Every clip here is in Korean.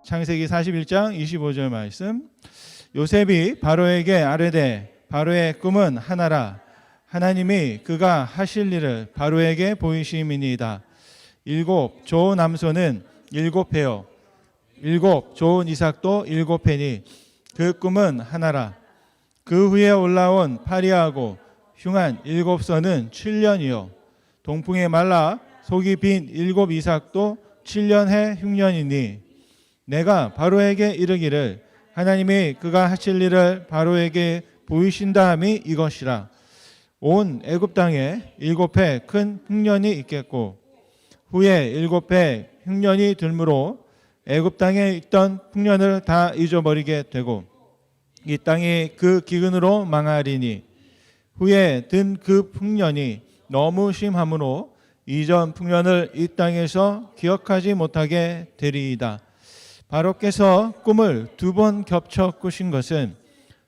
창세기 41장 25절 말씀. 요셉이 바로에게 아뢰되 바로의 꿈은 하나라. 하나님이 그가 하실 일을 바로에게 보이심이니이다. 7 좋은 남소는 7회요 7 좋은 이삭도 7회니 그 꿈은 하나라. 그 후에 올라온 파리하고 흉한 7선은 7년이요 동풍에 말라 속이 빈 7 이삭도 7년해 흉년이니 내가 바로에게 이르기를 하나님이 그가 하실 일을 바로에게 보이신다 함이 이것이라. 온 애굽 땅에 7해 큰 흉년이 있겠고 후에 7해 흉년이 들므로 애굽 땅에 있던 흉년을 다 잊어버리게 되고 이 땅이 그 기근으로 망하리니 후에 든 그 흉년이 너무 심함으로 이전 흉년을 이 땅에서 기억하지 못하게 되리이다. 바로께서 꿈을 2번 겹쳐 꾸신 것은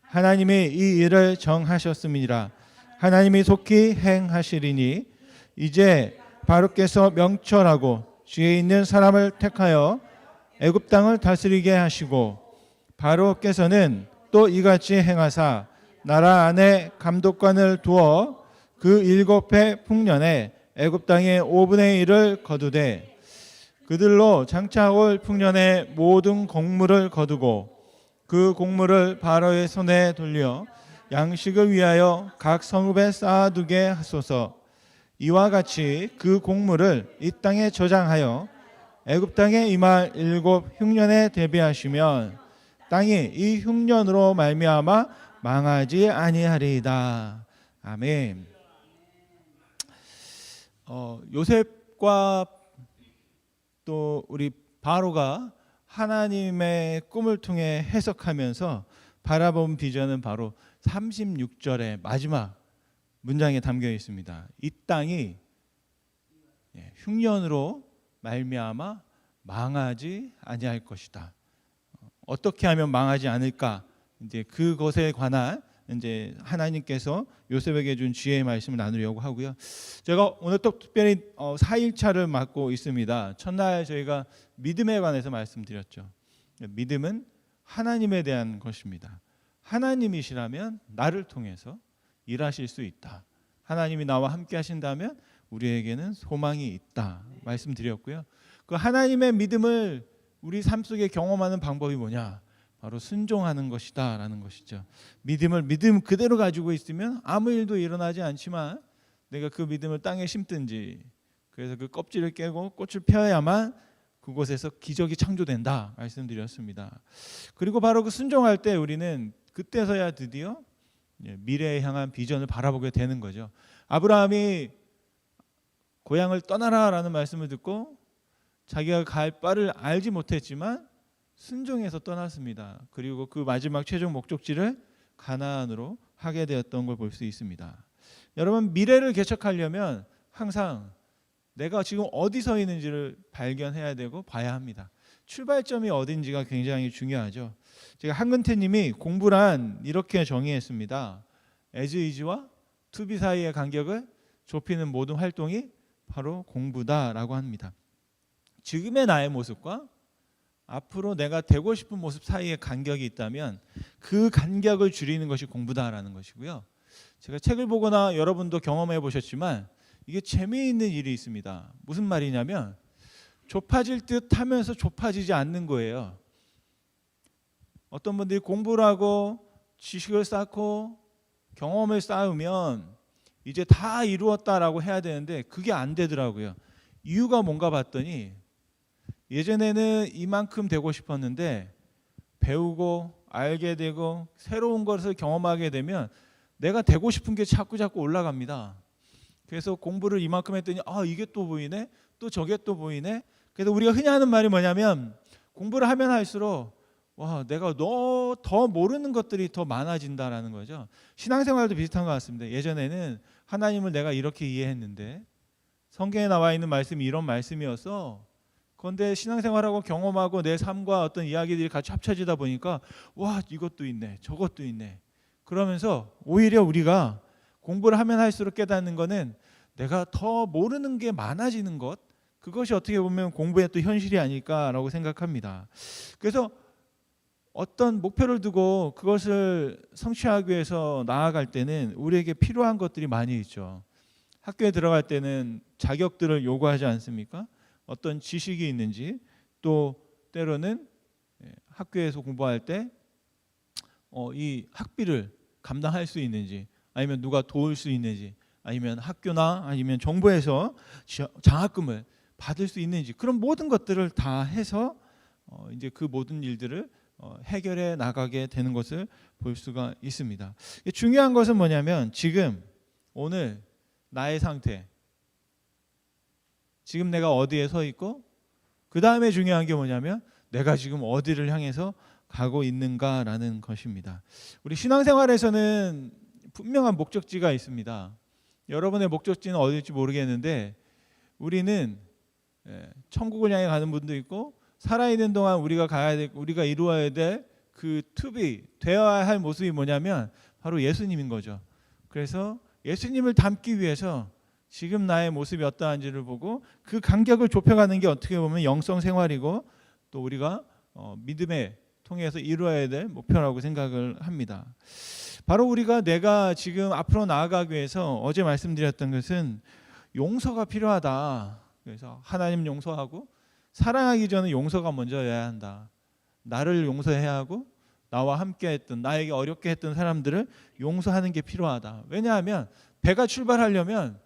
하나님이 이 일을 정하셨음이니라. 하나님이 속히 행하시리니 이제 바로께서 명철하고 지혜 있는 사람을 택하여 애굽 땅을 다스리게 하시고 바로께서는 또 이같이 행하사 나라 안에 감독관을 두어 그 7해 흉년에 애굽 땅의 5분의 1을 거두되 그들로 장차 올 흉년의 모든 곡물을 거두고 그 곡물을 바로의 손에 돌려 양식을 위하여 각 성읍에 쌓아두게 하소서. 이와 같이 그 곡물을 이 땅에 저장하여 애굽 땅에 임할 7 흉년에 대비하시면 땅이 이 흉년으로 말미암아 망하지 아니하리이다. 아멘. 요셉과 또 우리 바로가 하나님의 꿈을 통해 해석하면서 바라본 비전은 바로 36절의 마지막 문장에 담겨 있습니다. 이 땅이 흉년으로 말미암아 망하지 아니할 것이다. 어떻게 하면 망하지 않을까? 이제 그것에 관한 이제 하나님께서 요셉에게 준 지혜의 말씀을 나누려고 하고요. 제가 오늘 또 특별히 4일차를 맡고 있습니다. 첫날 저희가 믿음에 관해서 말씀드렸죠. 믿음은 하나님에 대한 것입니다. 하나님이시라면 나를 통해서 일하실 수 있다. 하나님이 나와 함께 하신다면 우리에게는 소망이 있다. 말씀드렸고요. 그 하나님의 믿음을 우리 삶 속에 경험하는 방법이 뭐냐? 바로 순종하는 것이다 라는 것이죠. 믿음을 믿음 그대로 가지고 있으면 아무 일도 일어나지 않지만 내가 그 믿음을 땅에 심든지 그래서 그 껍질을 깨고 꽃을 펴야만 그곳에서 기적이 창조된다 말씀드렸습니다. 그리고 바로 그 순종할 때 우리는 그때서야 드디어 미래에 향한 비전을 바라보게 되는 거죠. 아브라함이 고향을 떠나라 라는 말씀을 듣고 자기가 갈 바를 알지 못했지만 순종해서 떠났습니다. 그리고 그 마지막 최종 목적지를 가나안으로 하게 되었던 걸 볼 수 있습니다. 여러분 미래를 개척하려면 항상 내가 지금 어디 서 있는지를 발견해야 되고 봐야 합니다. 출발점이 어딘지가 굉장히 중요하죠. 제가 한근태님이 공부란 이렇게 정의했습니다. as is와 to be 사이의 간격을 좁히는 모든 활동이 바로 공부다라고 합니다. 지금의 나의 모습과 앞으로 내가 되고 싶은 모습 사이에 간격이 있다면 그 간격을 줄이는 것이 공부다라는 것이고요. 제가 책을 보거나 여러분도 경험해 보셨지만 이게 재미있는 일이 있습니다. 무슨 말이냐면 좁아질 듯 하면서 좁아지지 않는 거예요. 어떤 분들이 공부를 하고 지식을 쌓고 경험을 쌓으면 이제 다 이루었다라고 해야 되는데 그게 안 되더라고요. 이유가 뭔가 봤더니 예전에는 이만큼 되고 싶었는데 배우고 알게 되고 새로운 것을 경험하게 되면 내가 되고 싶은 게 자꾸 올라갑니다. 그래서 공부를 이만큼 했더니 이게 또 보이네, 또 저게 또 보이네. 그래서 우리가 흔히 하는 말이 뭐냐면 공부를 하면 할수록 내가 더 모르는 것들이 더 많아진다라는 거죠. 신앙생활도 비슷한 것 같습니다. 예전에는 하나님을 내가 이렇게 이해했는데 성경에 나와 있는 말씀이 이런 말씀이어서 그런데 신앙생활하고 경험하고 내 삶과 어떤 이야기들이 같이 합쳐지다 보니까 이것도 있네 저것도 있네 그러면서 오히려 우리가 공부를 하면 할수록 깨닫는 거는 내가 더 모르는 게 많아지는 것, 그것이 어떻게 보면 공부의 또 현실이 아닐까라고 생각합니다. 그래서 어떤 목표를 두고 그것을 성취하기 위해서 나아갈 때는 우리에게 필요한 것들이 많이 있죠. 학교에 들어갈 때는 자격들을 요구하지 않습니까? 어떤 지식이 있는지, 또 때로는 학교에서 공부할 때 이 학비를 감당할 수 있는지, 아니면 누가 도울 수 있는지, 아니면 학교나 아니면 정부에서 장학금을 받을 수 있는지, 그런 모든 것들을 다 해서 이제 그 모든 일들을 해결해 나가게 되는 것을 볼 수가 있습니다. 중요한 것은 뭐냐면 지금 오늘 나의 상태, 지금 내가 어디에 서 있고, 그 다음에 중요한 게 뭐냐면 내가 지금 어디를 향해서 가고 있는가라는 것입니다. 우리 신앙생활에서는 분명한 목적지가 있습니다. 여러분의 목적지는 어디일지 모르겠는데 우리는 천국을 향해 가는 분도 있고, 살아있는 동안 우리가 가야 될, 우리가 이루어야 될 그 투비, 되어야 할 모습이 뭐냐면 바로 예수님인 거죠. 그래서 예수님을 닮기 위해서 지금 나의 모습이 어떠한지를 보고 그 간격을 좁혀가는 게 어떻게 보면 영성 생활이고, 또 우리가 믿음에 통해서 이루어야 될 목표라고 생각을 합니다. 바로 우리가 내가 지금 앞으로 나아가기 위해서 어제 말씀드렸던 것은 용서가 필요하다. 그래서 하나님 용서하고, 사랑하기 전에 용서가 먼저여야 한다. 나를 용서해야 하고, 나와 함께 했던, 나에게 어렵게 했던 사람들을 용서하는 게 필요하다. 왜냐하면 배가 출발하려면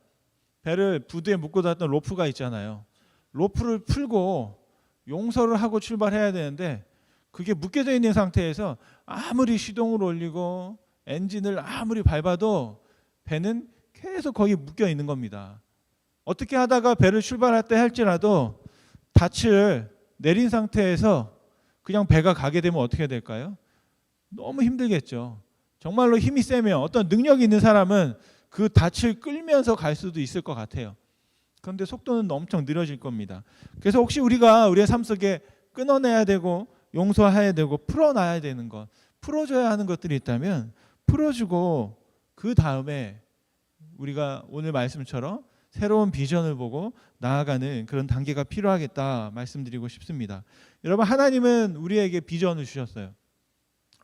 배를 부두에 묶고 놨던 로프가 있잖아요. 로프를 풀고 용서를 하고 출발해야 되는데, 그게 묶여져 있는 상태에서 아무리 시동을 올리고 엔진을 아무리 밟아도 배는 계속 거기 묶여 있는 겁니다. 어떻게 하다가 배를 출발할 때 할지라도 닻을 내린 상태에서 그냥 배가 가게 되면 어떻게 될까요? 너무 힘들겠죠. 정말로 힘이 세면, 어떤 능력이 있는 사람은 그 닻을 끌면서 갈 수도 있을 것 같아요. 그런데 속도는 엄청 느려질 겁니다. 그래서 혹시 우리가 우리의 삶 속에 끊어내야 되고 용서해야 되고 풀어놔야 되는 것, 풀어줘야 하는 것들이 있다면 풀어주고, 그 다음에 우리가 오늘 말씀처럼 새로운 비전을 보고 나아가는 그런 단계가 필요하겠다 말씀드리고 싶습니다. 여러분, 하나님은 우리에게 비전을 주셨어요.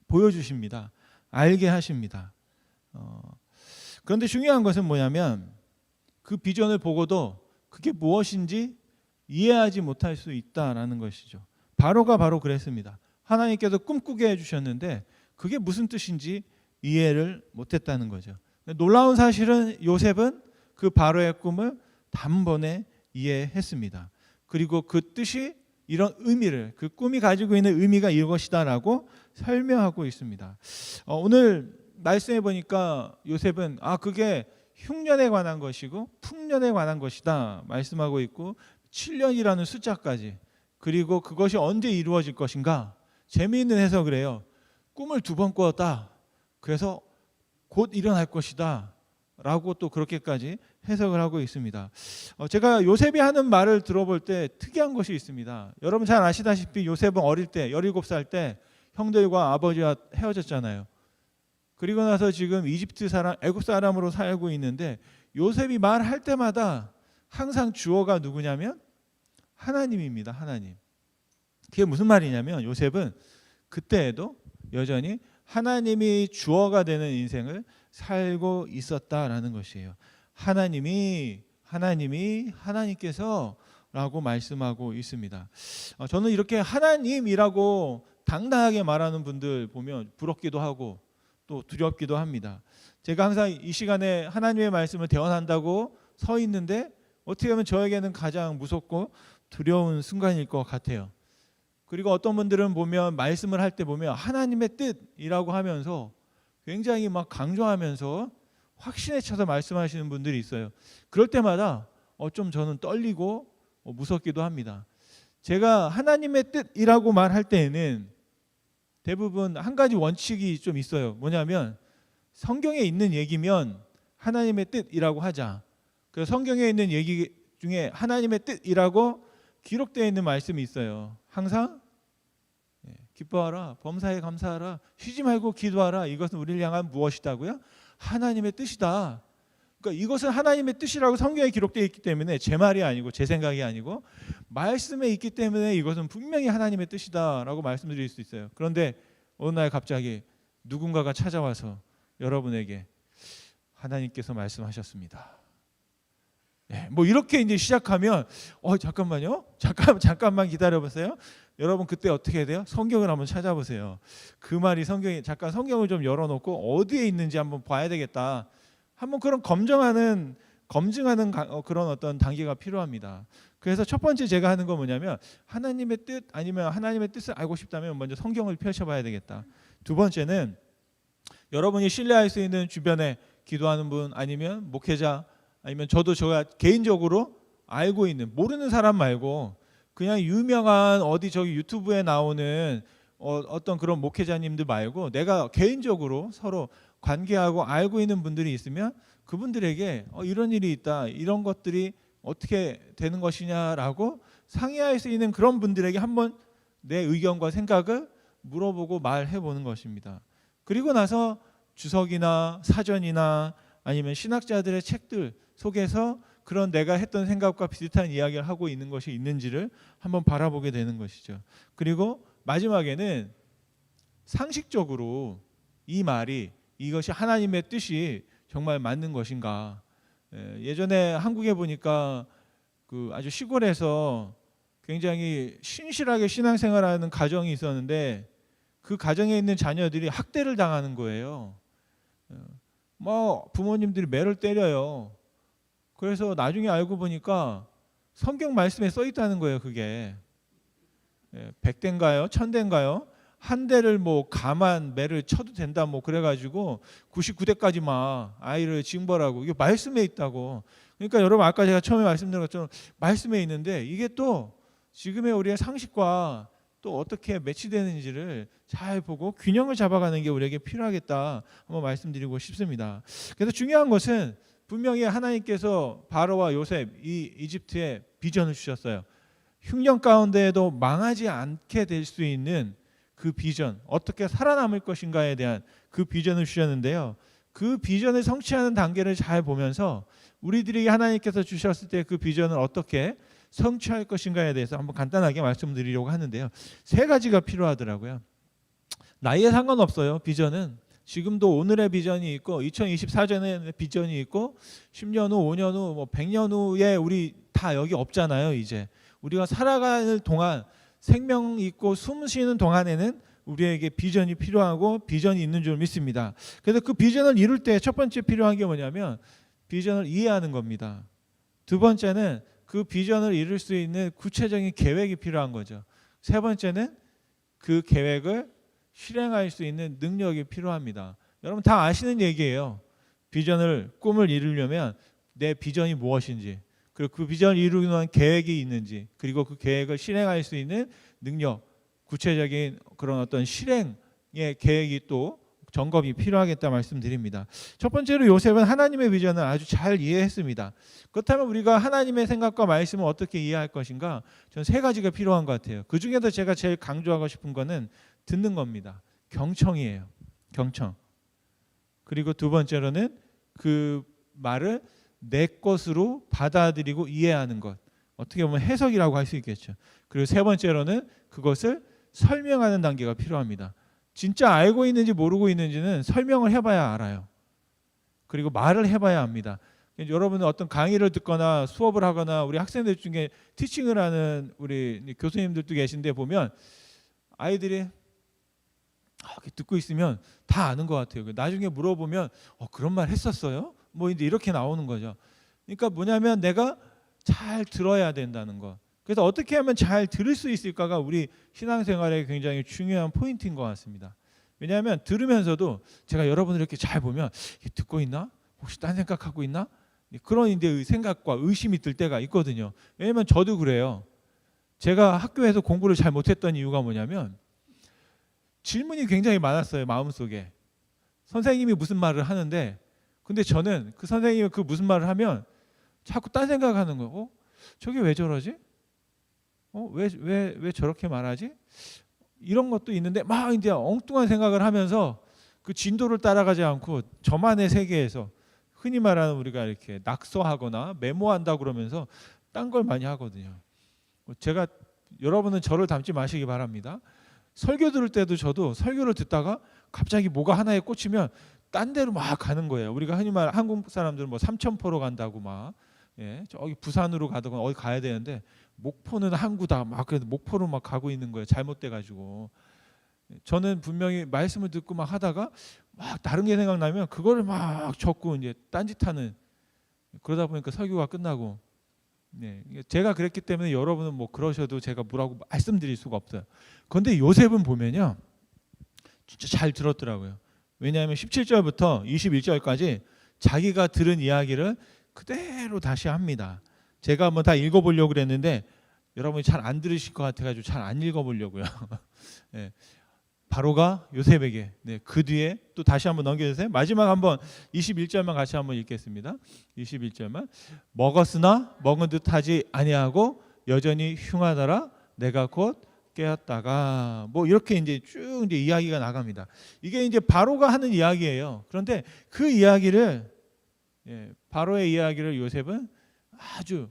보여주십니다. 알게 하십니다. 그런데 중요한 것은 뭐냐면 그 비전을 보고도 그게 무엇인지 이해하지 못할 수 있다라는 것이죠. 바로가 바로 그랬습니다. 하나님께서 꿈꾸게 해주셨는데 그게 무슨 뜻인지 이해를 못했다는 거죠. 놀라운 사실은 요셉은 그 바로의 꿈을 단번에 이해했습니다. 그리고 그 뜻이 이런 의미를, 그 꿈이 가지고 있는 의미가 이것이다라고 설명하고 있습니다. 오늘 말씀해 보니까 요셉은 그게 흉년에 관한 것이고 풍년에 관한 것이다 말씀하고 있고, 7년이라는 숫자까지, 그리고 그것이 언제 이루어질 것인가, 재미있는 해석을 해요. 꿈을 2번 꾸었다. 그래서 곧 일어날 것이다 라고 또 그렇게까지 해석을 하고 있습니다. 제가 요셉이 하는 말을 들어볼 때 특이한 것이 있습니다. 여러분 잘 아시다시피 요셉은 어릴 때 17살 때 형들과 아버지와 헤어졌잖아요. 그리고 나서 지금 이집트 사람, 애굽 사람으로 살고 있는데, 요셉이 말할 때마다 항상 주어가 누구냐면 하나님입니다. 하나님. 그게 무슨 말이냐면 요셉은 그때에도 여전히 하나님이 주어가 되는 인생을 살고 있었다라는 것이에요. 하나님께서 라고 말씀하고 있습니다. 저는 이렇게 하나님이라고 당당하게 말하는 분들 보면 부럽기도 하고 또 두렵기도 합니다. 제가 항상 이 시간에 하나님의 말씀을 대언한다고 서 있는데 어떻게 보면 저에게는 가장 무섭고 두려운 순간일 것 같아요. 그리고 어떤 분들은 보면 말씀을 할 때 보면 하나님의 뜻이라고 하면서 굉장히 막 강조하면서 확신에 차서 말씀하시는 분들이 있어요. 그럴 때마다 좀 저는 떨리고 무섭기도 합니다. 제가 하나님의 뜻이라고 말할 때에는 대부분 한 가지 원칙이 좀 있어요. 뭐냐면 성경에 있는 얘기면 하나님의 뜻이라고 하자. 그래서 성경에 있는 얘기 중에 하나님의 뜻이라고 기록되어 있는 말씀이 있어요. 항상 기뻐하라, 범사에 감사하라, 쉬지 말고 기도하라. 이것은 우리를 향한 무엇이다고요? 하나님의 뜻이다. 그러니까 이것은 하나님의 뜻이라고 성경에 기록되어 있기 때문에 제 말이 아니고 제 생각이 아니고 말씀에 있기 때문에 이것은 분명히 하나님의 뜻이다라고 말씀드릴 수 있어요. 그런데 어느 날 갑자기 누군가가 찾아와서 여러분에게 하나님께서 말씀하셨습니다. 네, 뭐 이렇게 이제 시작하면 잠깐만요. 잠깐만 기다려 보세요. 여러분 그때 어떻게 해야 돼요? 성경을 한번 찾아보세요. 그 말이 성경에 잠깐 성경을 좀 열어놓고 어디에 있는지 한번 봐야 되겠다. 한번 그런 검증하는 그런 어떤 단계가 필요합니다. 그래서 첫 번째 제가 하는 건 뭐냐면 하나님의 뜻 아니면 하나님의 뜻을 알고 싶다면 먼저 성경을 펼쳐봐야 되겠다. 두 번째는 여러분이 신뢰할 수 있는 주변에 기도하는 분 아니면 목회자 아니면 제가 개인적으로 알고 있는 모르는 사람 말고 그냥 유명한 어디 저기 유튜브에 나오는 어떤 그런 목회자님들 말고 내가 개인적으로 서로 관계하고 알고 있는 분들이 있으면 그분들에게 이런 일이 있다 이런 것들이 어떻게 되는 것이냐라고 상의할 수 있는 그런 분들에게 한번 내 의견과 생각을 물어보고 말해보는 것입니다. 그리고 나서 주석이나 사전이나 아니면 신학자들의 책들 속에서 그런 내가 했던 생각과 비슷한 이야기를 하고 있는 것이 있는지를 한번 바라보게 되는 것이죠. 그리고 마지막에는 상식적으로 이 말이 이것이 하나님의 뜻이 정말 맞는 것인가. 예전에 한국에 보니까 그 아주 시골에서 굉장히 신실하게 신앙생활하는 가정이 있었는데 그 가정에 있는 자녀들이 학대를 당하는 거예요. 뭐 부모님들이 매를 때려요. 그래서 나중에 알고 보니까 성경 말씀에 써 있다는 거예요. 그게 100대인가요? 1000대인가요? 한 대를 뭐 가만 매를 쳐도 된다 뭐 그래가지고 99대까지 막 아이를 징벌하고 이게 말씀에 있다고. 그러니까 여러분 아까 제가 처음에 말씀드린 것처럼 말씀에 있는데 이게 또 지금의 우리의 상식과 또 어떻게 매치되는지를 잘 보고 균형을 잡아가는 게 우리에게 필요하겠다 한번 말씀드리고 싶습니다. 그래서 중요한 것은 분명히 하나님께서 바로와 요셉 이 이집트에 비전을 주셨어요. 흉년 가운데에도 망하지 않게 될 수 있는 그 비전, 어떻게 살아남을 것인가에 대한 그 비전을 주셨는데요. 그 비전을 성취하는 단계를 잘 보면서 우리들에게 하나님께서 주셨을 때 그 비전을 어떻게 성취할 것인가에 대해서 한번 간단하게 말씀드리려고 하는데요. 세 가지가 필요하더라고요. 나이에 상관없어요. 비전은 지금도 오늘의 비전이 있고 2024년의 비전이 있고 10년 후, 5년 후, 뭐 100년 후에 우리 다 여기 없잖아요. 이제 우리가 살아가는 동안 생명 있고 숨 쉬는 동안에는 우리에게 비전이 필요하고 비전이 있는 줄 믿습니다. 그래서 그 비전을 이룰 때 첫 번째 필요한 게 뭐냐면 비전을 이해하는 겁니다. 두 번째는 그 비전을 이룰 수 있는 구체적인 계획이 필요한 거죠. 세 번째는 그 계획을 실행할 수 있는 능력이 필요합니다. 여러분 다 아시는 얘기예요. 꿈을 이루려면 내 비전이 무엇인지, 그리고 그 비전을 이루기 위한 계획이 있는지, 그리고 그 계획을 실행할 수 있는 능력, 구체적인 그런 어떤 실행의 계획이 또 점검이 필요하겠다 말씀드립니다. 첫 번째로 요셉은 하나님의 비전을 아주 잘 이해했습니다. 그렇다면 우리가 하나님의 생각과 말씀을 어떻게 이해할 것인가? 저는 세 가지가 필요한 것 같아요. 그 중에서 제가 제일 강조하고 싶은 거는 듣는 겁니다. 경청이에요. 경청. 그리고 두 번째로는 그 말을 내 것으로 받아들이고 이해하는 것. 어떻게 보면 해석이라고 할 수 있겠죠. 그리고 세 번째로는 그것을 설명하는 단계가 필요합니다. 진짜 알고 있는지 모르고 있는지는 설명을 해봐야 알아요. 그리고 말을 해봐야 합니다. 여러분은 어떤 강의를 듣거나 수업을 하거나 우리 학생들 중에 티칭을 하는 우리 교수님들도 계신데 보면 아이들이 듣고 있으면 다 아는 것 같아요. 나중에 물어보면 그런 말 했었어요? 뭐 이제 이렇게 나오는 거죠. 그러니까 뭐냐면 내가 잘 들어야 된다는 거. 그래서 어떻게 하면 잘 들을 수 있을까가 우리 신앙생활에 굉장히 중요한 포인트인 것 같습니다. 왜냐하면 들으면서도 제가 여러분을 이렇게 잘 보면 듣고 있나? 혹시 딴 생각하고 있나? 그런 이제 생각과 의심이 들 때가 있거든요. 왜냐하면 저도 그래요. 제가 학교에서 공부를 잘 못했던 이유가 뭐냐면 질문이 굉장히 많았어요. 마음속에. 선생님이 무슨 말을 하는데 근데 저는 그 선생님이 그 무슨 말을 하면 자꾸 딴 생각하는 거고 저게 왜 저러지? 왜 저렇게 말하지? 이런 것도 있는데 막 이제 엉뚱한 생각을 하면서 그 진도를 따라가지 않고 저만의 세계에서 흔히 말하는 우리가 이렇게 낙서하거나 메모한다 그러면서 딴 걸 많이 하거든요. 제가 여러분은 저를 닮지 마시기 바랍니다. 설교 들을 때도 저도 설교를 듣다가 갑자기 뭐가 하나에 꽂히면 딴 데로 막 가는 거예요. 우리가 흔히 말 한국 사람들은 뭐 삼천포로 간다고 막 저기 부산으로 가거나 어디 가야 되는데 목포는 항구다 막 그래도 목포로 막 가고 있는 거예요. 잘못돼 가지고. 저는 분명히 말씀을 듣고 막 하다가 막 다른 게 생각나면 그거를 막 적고 이제 딴짓하는, 그러다 보니까 설교가 끝나고. 제가 그랬기 때문에 여러분은 뭐 그러셔도 제가 뭐라고 말씀드릴 수가 없어요. 그런데 요셉은 보면요 진짜 잘 들었더라고요. 왜냐하면 17절부터 21절까지 자기가 들은 이야기를 그대로 다시 합니다. 제가 한번 다 읽어보려고 그랬는데 여러분이 잘 안 들으실 것 같아가지고 잘 안 읽어보려고요. 바로가 요셉에게 그 뒤에 또 다시 한번 넘겨주세요. 마지막 한번 21절만 같이 한번 읽겠습니다. 21절만. 먹었으나 먹은 듯하지 아니하고 여전히 흉하더라. 내가 곧 깨었다가 뭐 이렇게 이제 쭉 이제 이야기가 나갑니다. 이게 이제 바로가 하는 이야기예요. 그런데 그 이야기를 바로의 이야기를 요셉은 아주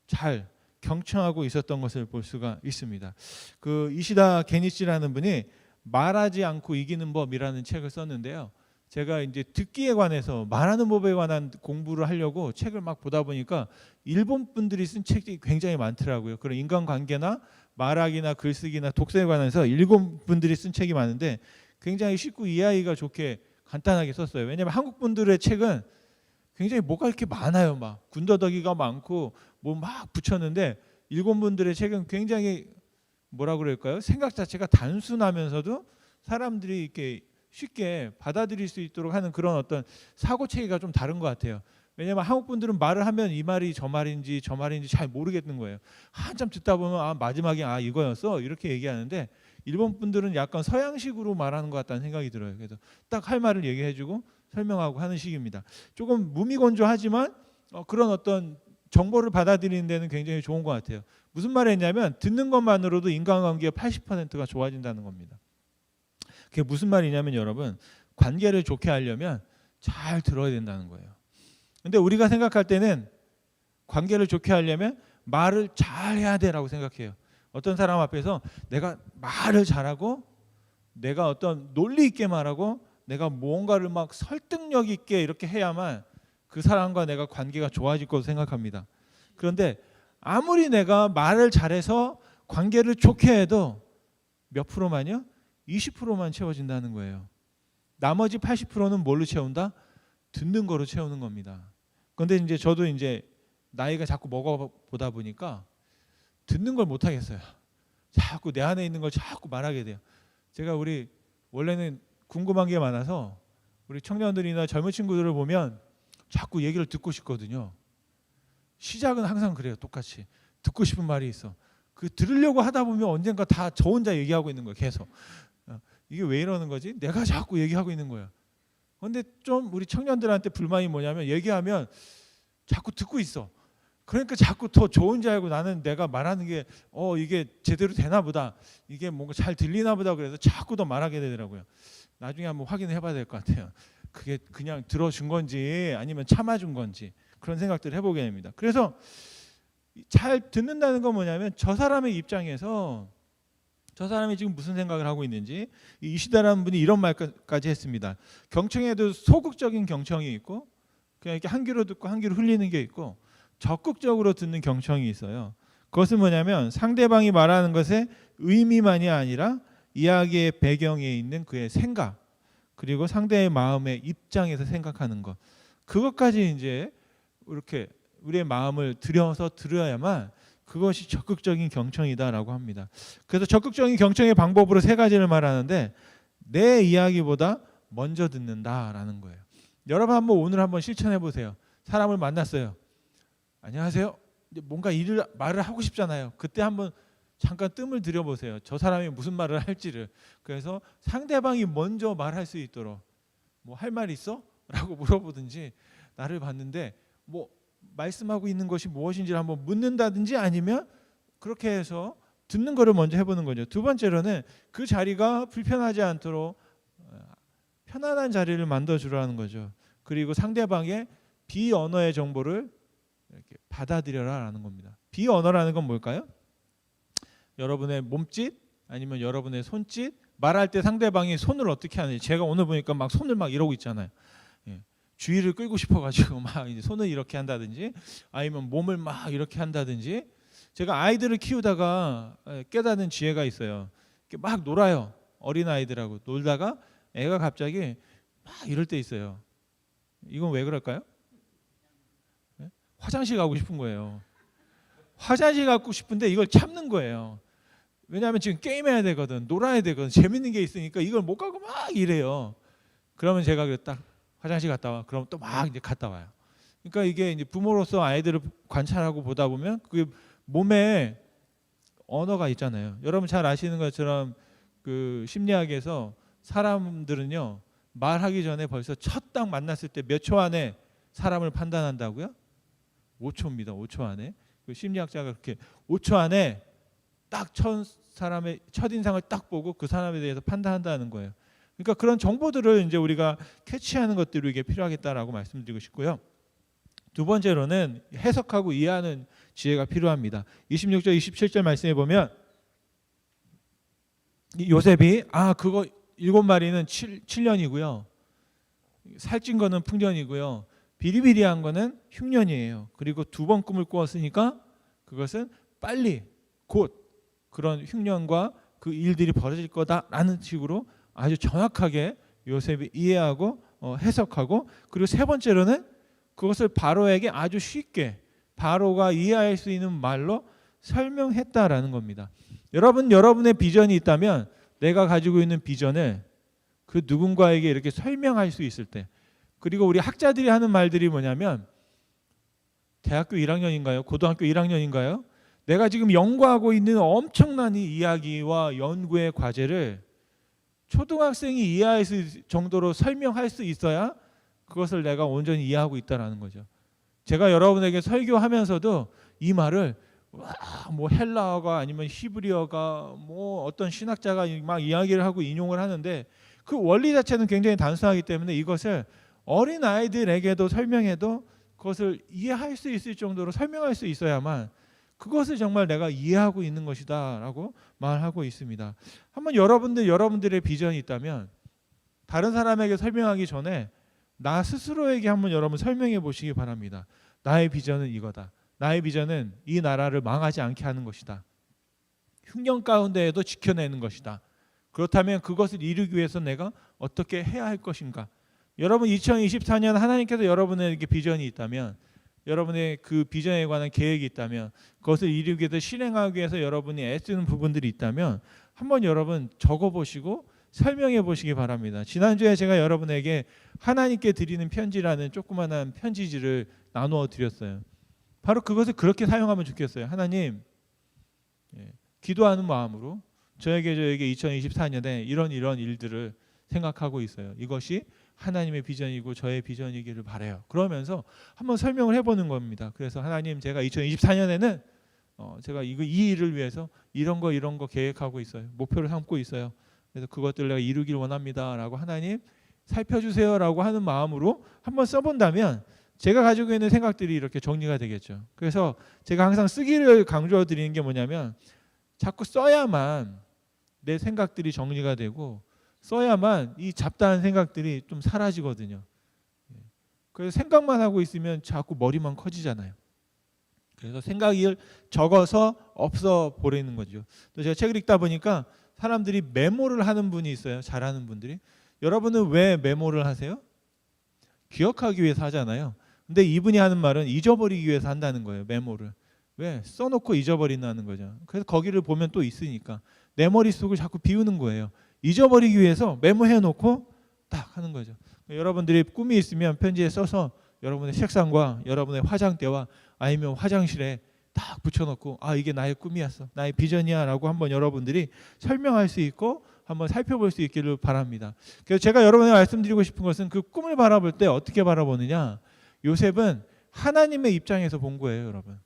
잘 경청하고 있었던 것을 볼 수가 있습니다. 그 이시다 게니치라는 분이 말하지 않고 이기는 법이라는 책을 썼는데요. 제가 이제 듣기에 관해서 말하는 법에 관한 공부를 하려고 책을 막 보다 보니까 일본 분들이 쓴 책이 굉장히 많더라고요. 그런 인간관계나 말하기나 글쓰기나 독서에 관해서 일본 분들이 쓴 책이 많은데 굉장히 쉽고 이해하기가 좋게 간단하게 썼어요. 왜냐하면 한국 분들의 책은 굉장히 뭐가 이렇게 많아요. 막 군더더기가 많고 뭐 막 붙였는데 일본 분들의 책은 굉장히 뭐라 그럴까요? 생각 자체가 단순하면서도 사람들이 이렇게 쉽게 받아들일 수 있도록 하는 그런 어떤 사고 체계가 좀 다른 것 같아요. 왜냐하면 한국 분들은 말을 하면 이 말이 저 말인지 잘 모르겠는 거예요. 한참 듣다 보면 마지막에 이거였어 이렇게 얘기하는데 일본 분들은 약간 서양식으로 말하는 것 같다는 생각이 들어요. 그래서 딱 할 말을 얘기해주고 설명하고 하는 식입니다. 조금 무미건조하지만 그런 어떤 정보를 받아들이는 데는 굉장히 좋은 것 같아요. 무슨 말을 했냐면 듣는 것만으로도 인간관계의 80%가 좋아진다는 겁니다. 그게 무슨 말이냐면 여러분 관계를 좋게 하려면 잘 들어야 된다는 거예요. 근데 우리가 생각할 때는 관계를 좋게 하려면 말을 잘 해야 돼라고 생각해요. 어떤 사람 앞에서 내가 말을 잘하고 내가 어떤 논리 있게 말하고 내가 뭔가를 막 설득력 있게 이렇게 해야만 그 사람과 내가 관계가 좋아질 거로 생각합니다. 그런데 아무리 내가 말을 잘해서 관계를 좋게 해도 몇 프로만요? 20%만 채워진다는 거예요. 나머지 80%는 뭘로 채운다? 듣는 거로 채우는 겁니다. 그런데 이제 저도 이제 나이가 자꾸 먹어보다 보니까 듣는 걸 못 하겠어요. 자꾸 내 안에 있는 걸 자꾸 말하게 돼요. 제가 우리 원래는 궁금한 게 많아서 우리 청년들이나 젊은 친구들을 보면 자꾸 얘기를 듣고 싶거든요. 시작은 항상 그래요. 똑같이 듣고 싶은 말이 있어. 그 들으려고 하다 보면 언젠가 다 저 혼자 얘기하고 있는 거예요. 계속. 이게 왜 이러는 거지? 내가 자꾸 얘기하고 있는 거예요. 그런데 좀 우리 청년들한테 불만이 뭐냐면 얘기하면 자꾸 듣고 있어. 그러니까 자꾸 더 좋은 줄 알고 나는 내가 말하는 게 이게 제대로 되나 보다. 이게 뭔가 잘 들리나 보다 그래서 자꾸 더 말하게 되더라고요. 나중에 한번 확인해 봐야 될 것 같아요. 그게 그냥 들어준 건지 아니면 참아준 건지 그런 생각들을 해보게 됩니다. 그래서 잘 듣는다는 건 뭐냐면 저 사람의 입장에서 저 사람이 지금 무슨 생각을 하고 있는지 이시다라는 분이 이런 말까지 했습니다. 경청에도 소극적인 경청이 있고 그냥 이렇게 한 귀로 듣고 한 귀로 흘리는 게 있고 적극적으로 듣는 경청이 있어요. 그것은 뭐냐면 상대방이 말하는 것의 의미만이 아니라 이야기의 배경에 있는 그의 생각 그리고 상대의 마음의 입장에서 생각하는 것 그것까지 이제 이렇게 우리의 마음을 들여서 들어야만 그것이 적극적인 경청이다라고 합니다. 그래서 적극적인 경청의 방법으로 세 가지를 말하는데 내 이야기보다 먼저 듣는다라는 거예요. 여러분 오늘 한번 실천해 보세요. 사람을 만났어요. 안녕하세요. 뭔가 말을 하고 싶잖아요. 그때 한번 잠깐 뜸을 들여보세요. 저 사람이 무슨 말을 할지를. 그래서 상대방이 먼저 말할 수 있도록 뭐 할 말 있어? 라고 물어보든지 나를 봤는데 뭐 말씀하고 있는 것이 무엇인지를 한번 묻는다든지 아니면 그렇게 해서 듣는 거를 먼저 해보는 거죠. 두 번째로는 그 자리가 불편하지 않도록 편안한 자리를 만들어주라는 거죠. 그리고 상대방의 비언어의 정보를 이렇게 받아들여라라는 겁니다. 비언어라는 건 뭘까요? 여러분의 몸짓 아니면 여러분의 손짓, 말할 때 상대방이 손을 어떻게 하는지. 제가 오늘 보니까 막 손을 막 이러고 있잖아요. 예. 주의를 끌고 싶어가지고 막 이제 손을 이렇게 한다든지 아니면 몸을 막 이렇게 한다든지. 제가 아이들을 키우다가 깨닫는 지혜가 있어요. 막 놀아요. 어린 아이들하고 놀다가 애가 갑자기 막 이럴 때 있어요. 이건 왜 그럴까요? 예? 화장실 가고 싶은 거예요. 화장실 가고 싶은데 이걸 참는 거예요. 왜냐하면 지금 게임해야 되거든, 놀아야 되거든, 재밌는 게 있으니까 이걸 못 가고 막 이래요. 그러면 제가 딱 화장실 갔다 와. 그럼 또 막 이제 갔다 와요. 그러니까 이게 이제 부모로서 아이들을 관찰하고 보다 보면 그 몸에 언어가 있잖아요. 여러분 잘 아시는 것처럼 그 심리학에서 사람들은요 말하기 전에 벌써 첫 딱 만났을 때 몇 초 안에 사람을 판단한다고요? 5초입니다. 5초 안에. 그 심리학자가 그렇게 5초 안에 딱 사람의 첫인상을 딱 보고 그 사람에 대해서 판단한다는 거예요. 그러니까 그런 정보들을 이제 우리가 캐치하는 것들이 이게 필요하겠다라고 말씀드리고 싶고요. 두 번째로는 해석하고 이해하는 지혜가 필요합니다. 26절 27절 말씀해 보면 요셉이 그거 7마리는 7년이고요. 살찐 거는 풍년이고요. 비리비리한 거는 흉년이에요. 그리고 2번 꿈을 꾸었으니까 그것은 빨리 곧 그런 흉년과 그 일들이 벌어질 거다라는 식으로 아주 정확하게 요셉이 이해하고 해석하고, 그리고 세 번째로는 그것을 바로에게 아주 쉽게 바로가 이해할 수 있는 말로 설명했다라는 겁니다. 여러분의 비전이 있다면 내가 가지고 있는 비전을 그 누군가에게 이렇게 설명할 수 있을 때, 그리고 우리 학자들이 하는 말들이 뭐냐면 대학교 1학년인가요? 고등학교 1학년인가요? 내가 지금 연구하고 있는 엄청난 이 이야기와 연구의 과제를 초등학생이 이해할 수 정도로 설명할 수 있어야 그것을 내가 온전히 이해하고 있다라는 거죠. 제가 여러분에게 설교하면서도 이 말을 뭐 헬라어가 아니면 히브리어가 뭐 어떤 신학자가 막 이야기를 하고 인용을 하는데 그 원리 자체는 굉장히 단순하기 때문에 이것을 어린 아이들에게도 설명해도 그것을 이해할 수 있을 정도로 설명할 수 있어야만 그것을 정말 내가 이해하고 있는 것이다 라고 말하고 있습니다. 한번 여러분들의 비전이 있다면 다른 사람에게 설명하기 전에 나 스스로에게 한번 여러분 설명해 보시기 바랍니다. 나의 비전은 이거다. 나의 비전은 이 나라를 망하지 않게 하는 것이다. 흉년 가운데에도 지켜내는 것이다. 그렇다면 그것을 이루기 위해서 내가 어떻게 해야 할 것인가. 여러분 2024년 하나님께서 여러분에게 비전이 있다면, 여러분의 그 비전에 관한 계획이 있다면, 그것을 이루기 위해서 실행하기 위해서 여러분이 애쓰는 부분들이 있다면 한번 여러분 적어보시고 설명해 보시기 바랍니다. 지난주에 제가 여러분에게 하나님께 드리는 편지라는 조그마한 편지지를 나누어 드렸어요. 바로 그것을 그렇게 사용하면 좋겠어요. 하나님, 기도하는 마음으로 저에게 2024년에 이런 일들을 생각하고 있어요. 이것이 하나님의 비전이고 저의 비전이기를 바라요. 그러면서 한번 설명을 해보는 겁니다. 그래서 하나님, 제가 2024년에는 제가 이 일을 위해서 이런 거 계획하고 있어요. 목표를 삼고 있어요. 그래서 그것들 내가 이루길 원합니다라고 하나님 살펴주세요라고 하는 마음으로 한번 써본다면 제가 가지고 있는 생각들이 이렇게 정리가 되겠죠. 그래서 제가 항상 쓰기를 강조해 드리는 게 뭐냐면 자꾸 써야만 내 생각들이 정리가 되고 써야만 이 잡다한 생각들이 좀 사라지거든요. 그래서 생각만 하고 있으면 자꾸 머리만 커지잖아요. 그래서 생각을 적어서 없어 버리는 거죠. 또 제가 책을 읽다 보니까 사람들이 메모를 하는 분이 있어요. 잘하는 분들이. 여러분은 왜 메모를 하세요? 기억하기 위해서 하잖아요. 근데 이분이 하는 말은 잊어버리기 위해서 한다는 거예요. 메모를. 왜? 써놓고 잊어버린다는 거죠. 그래서 거기를 보면 또 있으니까 내 머릿속을 자꾸 비우는 거예요. 잊어버리기 위해서 메모해놓고 딱 하는 거죠. 여러분들이 꿈이 있으면 편지에 써서 여러분의 책상과 여러분의 화장대와 아니면 화장실에 딱 붙여놓고 이게 나의 꿈이었어, 나의 비전이야 라고 한번 여러분들이 설명할 수 있고 한번 살펴볼 수 있기를 바랍니다. 그래서 제가 여러분에게 말씀드리고 싶은 것은 그 꿈을 바라볼 때 어떻게 바라보느냐. 요셉은 하나님의 입장에서 본 거예요, 여러분.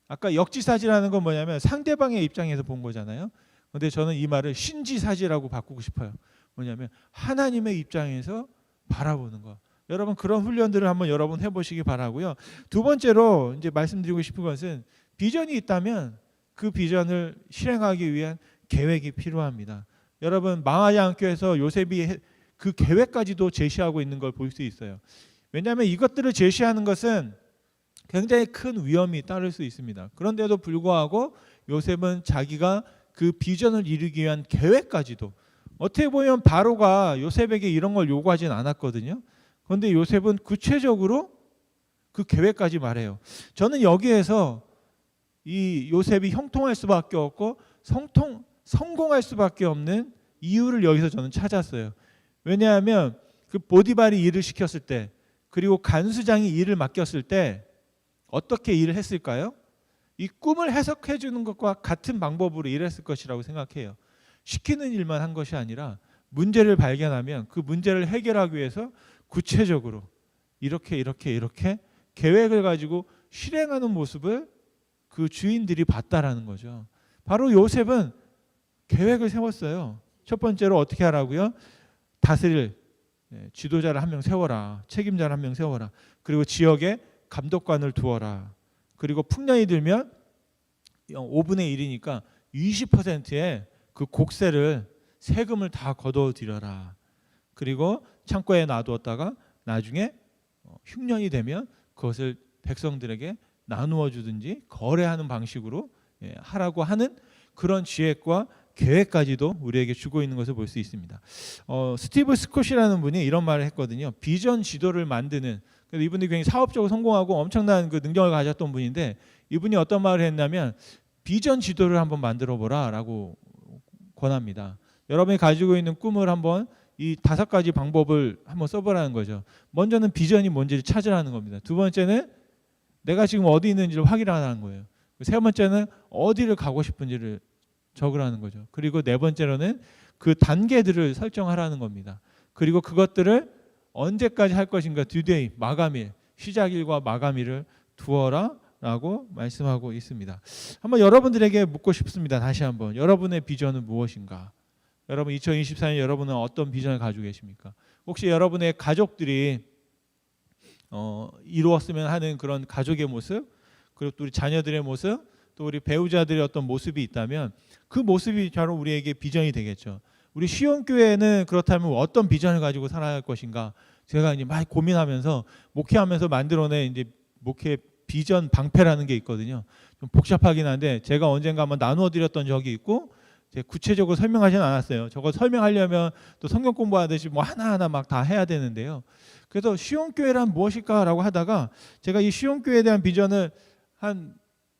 아까 역지사지라는 건 뭐냐면 상대방의 입장에서 본 거잖아요. 그런데 저는 이 말을 신지사지라고 바꾸고 싶어요. 뭐냐면 하나님의 입장에서 바라보는 거. 여러분 그런 훈련들을 한번 여러분 해보시기 바라고요. 두 번째로 이제 말씀드리고 싶은 것은 비전이 있다면 그 비전을 실행하기 위한 계획이 필요합니다. 여러분 망하지 않기 위해서 요셉이 그 계획까지도 제시하고 있는 걸 볼 수 있어요. 왜냐하면 이것들을 제시하는 것은 굉장히 큰 위험이 따를 수 있습니다. 그런데도 불구하고 요셉은 자기가 그 비전을 이루기 위한 계획까지도, 어떻게 보면 바로가 요셉에게 이런 걸 요구하진 않았거든요. 그런데 요셉은 구체적으로 그 계획까지 말해요. 저는 여기에서 이 요셉이 형통할 수밖에 없고 성공할 수밖에 없는 이유를 여기서 저는 찾았어요. 왜냐하면 그 보디발이 일을 시켰을 때, 그리고 간수장이 일을 맡겼을 때 어떻게 일을 했을까요? 이 꿈을 해석해 주는 것과 같은 방법으로 일했을 것이라고 생각해요. 시키는 일만 한 것이 아니라 문제를 발견하면 그 문제를 해결하기 위해서 구체적으로 이렇게 계획을 가지고 실행하는 모습을 그 주인들이 봤다라는 거죠. 바로 요셉은 계획을 세웠어요. 첫 번째로 어떻게 하라고요? 다스릴 지도자를 한 명 세워라. 책임자를 한 명 세워라. 그리고 지역에 감독관을 두어라. 그리고 풍년이 들면 5분의 1이니까 20%의 그 곡세를 세금을 다 거둬들여라. 그리고 창고에 놔두었다가 나중에 흉년이 되면 그것을 백성들에게 나누어 주든지 거래하는 방식으로 하라고 하는 그런 지혜과 계획까지도 우리에게 주고 있는 것을 볼 수 있습니다. 스티브 스콧이라는 분이 이런 말을 했거든요. 비전 지도를 만드는, 이분이 굉장히 사업적으로 성공하고 엄청난 그 능력을 가졌던 분인데, 이분이 어떤 말을 했냐면 비전 지도를 한번 만들어 보라라고 권합니다. 여러분이 가지고 있는 꿈을 한번 이 5가지 방법을 한번 써보라는 거죠. 먼저는 비전이 뭔지를 찾으라는 겁니다. 두 번째는 내가 지금 어디 있는지를 확인하라는 거예요. 세 번째는 어디를 가고 싶은지를 적으라는 거죠. 그리고 네 번째로는 그 단계들을 설정하라는 겁니다. 그리고 그것들을 언제까지 할 것인가, 듀데이, 마감일, 시작일과 마감일을 두어라 라고 말씀하고 있습니다. 한번 여러분들에게 묻고 싶습니다. 다시 한번 여러분의 비전은 무엇인가? 여러분 2024년 여러분은 어떤 비전을 가지고 계십니까? 혹시 여러분의 가족들이 이루었으면 하는 그런 가족의 모습, 그리고 또 우리 자녀들의 모습, 또 우리 배우자들의 어떤 모습이 있다면 그 모습이 바로 우리에게 비전이 되겠죠. 우리 시온교회는 그렇다면 어떤 비전을 가지고 살아갈 것인가? 제가 이제 많이 고민하면서 목회하면서 만들어낸 이제 목회 비전 방패라는 게 있거든요. 좀 복잡하긴 한데 제가 언젠가 한번 나누어 드렸던 적이 있고, 구체적으로 설명하지는 않았어요. 저거 설명하려면 또 성경 공부하듯이 뭐 하나하나 막 다 해야 되는데요. 그래서 시온교회란 무엇일까라고 하다가 제가 이 시온교회에 대한 비전을 한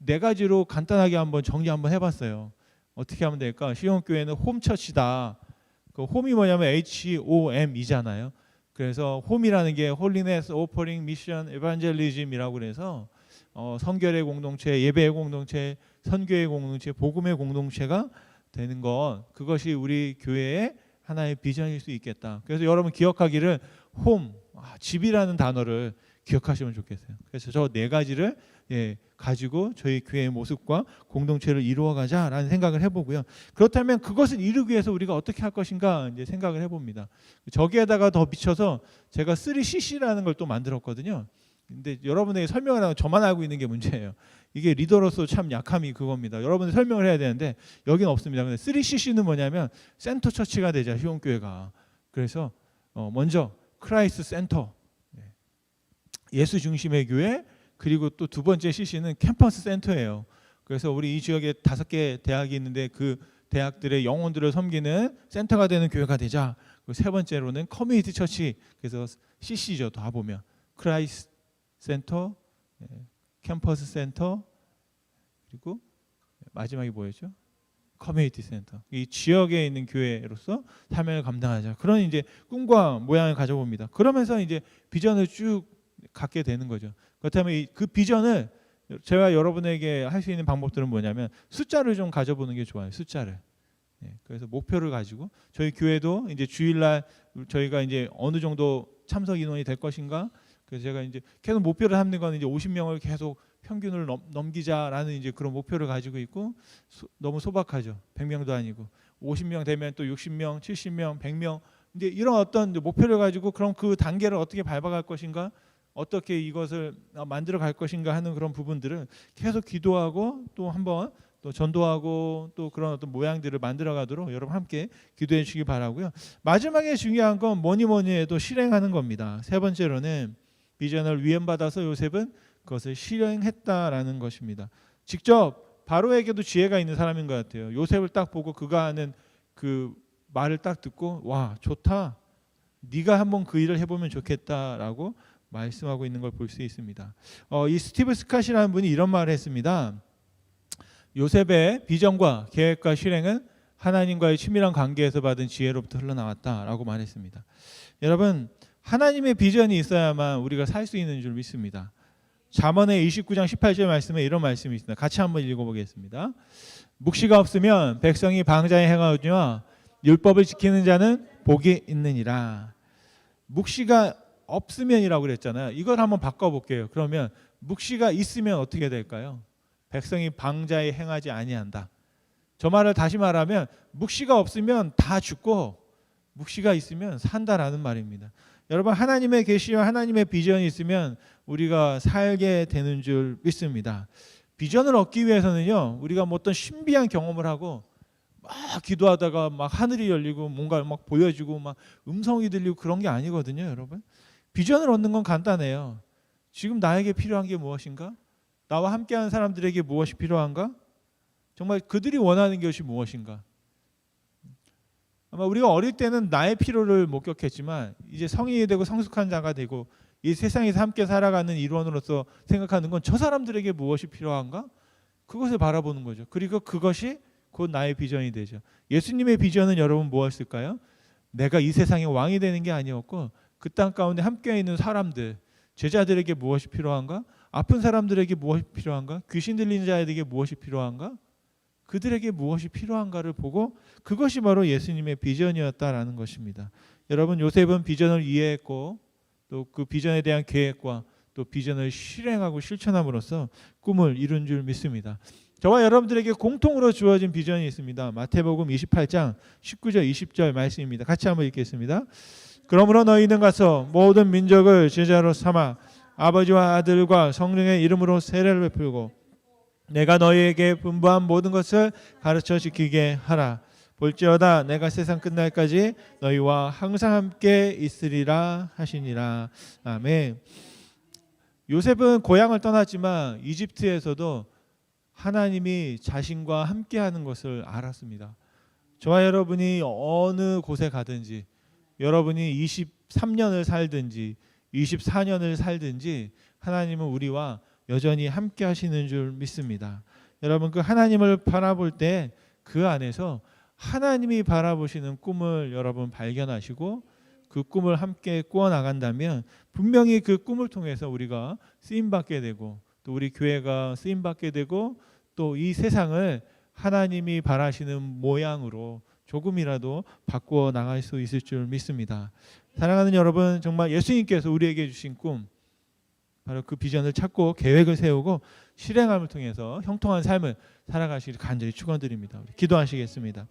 4가지로 간단하게 한번 정리 한번 해봤어요. 어떻게 하면 될까? 시온교회는 홈처치다. 그 홈이 뭐냐면 HOM이잖아요. 그래서 홈이라는 게 홀리네스, 오퍼링, 미션, 에반젤리즘이라고 그래서 성결의 공동체, 예배의 공동체, 선교의 공동체, 복음의 공동체가 되는 것, 그것이 우리 교회의 하나의 비전일 수 있겠다. 그래서 여러분 기억하기를 홈, 집이라는 단어를 기억하시면 좋겠어요. 그래서 저 4가지를 가지고 저희 교회의 모습과 공동체를 이루어가자라는 생각을 해보고요. 그렇다면 그것을 이루기 위해서 우리가 어떻게 할 것인가 이제 생각을 해봅니다. 저기에다가 더 미쳐서 제가 3CC라는 걸 또 만들었거든요. 근데 여러분에게 설명을 하고 저만 알고 있는 게 문제예요. 이게 리더로서 참 약함이 그겁니다. 여러분이 설명을 해야 되는데 여기는 없습니다. 근데 3CC는 뭐냐면 센터 처치가 되자, 시온교회가. 그래서 먼저 크라이스트 센터, 예수 중심의 교회, 그리고 또 두 번째 CC는 캠퍼스 센터예요. 그래서 우리 이 지역에 5개 대학이 있는데 그 대학들의 영혼들을 섬기는 센터가 되는 교회가 되자. 그리고 세 번째로는 커뮤니티 처치, 그래서 CC죠. 다 보면 크라이스트 센터, 캠퍼스 센터, 그리고 마지막이 뭐였죠? 커뮤니티 센터. 이 지역에 있는 교회로서 사명을 감당하자. 그런 이제 꿈과 모양을 가져봅니다. 그러면서 이제 비전을 쭉 갖게 되는 거죠. 그렇다면 그 비전을 제가 여러분에게 할 수 있는 방법들은 뭐냐면 숫자를 좀 가져보는 게 좋아요. 숫자를. 그래서 목표를 가지고 저희 교회도 이제 주일날 저희가 이제 어느 정도 참석 인원이 될 것인가. 그래서 제가 이제 계속 목표를 삼는 건 이제 50명을 계속 평균을 넘기자라는 이제 그런 목표를 가지고 있고, 너무 소박하죠. 100명도 아니고 50명 되면 또 60명, 70명, 100명 이제 이런 어떤 목표를 가지고 그럼 그 단계를 어떻게 밟아갈 것인가, 어떻게 이것을 만들어 갈 것인가 하는 그런 부분들을 계속 기도하고 또 한번 또 전도하고 또 그런 어떤 모양들을 만들어 가도록 여러분 함께 기도해 주시기 바라고요. 마지막에 중요한 건 뭐니 해도 실행하는 겁니다. 세 번째로는 비전을 위임받아서 요셉은 그것을 실행했다라는 것입니다. 직접 바로에게도 지혜가 있는 사람인 것 같아요. 요셉을 딱 보고 그가 하는 그 말을 딱 듣고 와 좋다, 네가 한번 그 일을 해보면 좋겠다라고 말씀하고 있는 걸 볼 수 있습니다. 이 스티브 스캇이라는 분이 이런 말을 했습니다. 요셉의 비전과 계획과 실행은 하나님과의 친밀한 관계에서 받은 지혜로부터 흘러나왔다라고 말했습니다. 여러분, 하나님의 비전이 있어야만 우리가 살 수 있는 줄 믿습니다. 잠언의 29장 18절 말씀에 이런 말씀이 있습니다. 같이 한번 읽어보겠습니다. 묵시가 없으면 백성이 방자에 행하거니와 율법을 지키는 자는 복이 있느니라. 묵시가 없으면이라고 그랬잖아요. 이걸 한번 바꿔볼게요. 그러면 묵시가 있으면 어떻게 될까요? 백성이 방자에 행하지 아니한다. 저 말을 다시 말하면 묵시가 없으면 다 죽고 묵시가 있으면 산다라는 말입니다. 여러분, 하나님의 계시와 하나님의 비전이 있으면 우리가 살게 되는 줄 믿습니다. 비전을 얻기 위해서는요, 우리가 뭐 어떤 신비한 경험을 하고 막 기도하다가 막 하늘이 열리고 뭔가 막 보여지고 막 음성이 들리고 그런 게 아니거든요, 여러분. 비전을 얻는 건 간단해요. 지금 나에게 필요한 게 무엇인가? 나와 함께하는 사람들에게 무엇이 필요한가? 정말 그들이 원하는 것이 무엇인가? 아마 우리가 어릴 때는 나의 필요를 목격했지만 이제 성인이 되고 성숙한 자가 되고 이 세상에서 함께 살아가는 일원으로서 생각하는 건 저 사람들에게 무엇이 필요한가? 그것을 바라보는 거죠. 그리고 그것이 곧 나의 비전이 되죠. 예수님의 비전은 여러분 무엇일까요? 내가 이 세상의 왕이 되는 게 아니었고 그 땅 가운데 함께 있는 사람들, 제자들에게 무엇이 필요한가? 아픈 사람들에게 무엇이 필요한가? 귀신 들리는 자에게 무엇이 필요한가? 그들에게 무엇이 필요한가를 보고 그것이 바로 예수님의 비전이었다라는 것입니다. 여러분, 요셉은 비전을 이해했고 또 그 비전에 대한 계획과 또 비전을 실행하고 실천함으로써 꿈을 이룬 줄 믿습니다. 저와 여러분들에게 공통으로 주어진 비전이 있습니다. 마태복음 28장 19절 20절 말씀입니다. 같이 한번 읽겠습니다. 그러므로 너희는 가서 모든 민족을 제자로 삼아 아버지와 아들과 성령의 이름으로 세례를 베풀고 내가 너희에게 분부한 모든 것을 가르쳐 지키게 하라. 볼지어다 내가 세상 끝날까지 너희와 항상 함께 있으리라 하시니라. 아멘. 요셉은 고향을 떠났지만 이집트에서도 하나님이 자신과 함께하는 것을 알았습니다. 저와 여러분이 어느 곳에 가든지, 여러분이 23년을 살든지 24년을 살든지 하나님은 우리와 여전히 함께 하시는 줄 믿습니다. 여러분, 그 하나님을 바라볼 때 그 안에서 하나님이 바라보시는 꿈을 여러분 발견하시고 그 꿈을 함께 꾸어 나간다면 분명히 그 꿈을 통해서 우리가 쓰임 받게 되고 또 우리 교회가 쓰임 받게 되고 또 이 세상을 하나님이 바라시는 모양으로 조금이라도 바꾸어 나갈 수 있을 줄 믿습니다. 사랑하는 여러분, 정말 예수님께서 우리에게 주신 꿈, 바로 그 비전을 찾고 계획을 세우고 실행함을 통해서 형통한 삶을 살아가시길 간절히 축원드립니다. 기도하시겠습니다.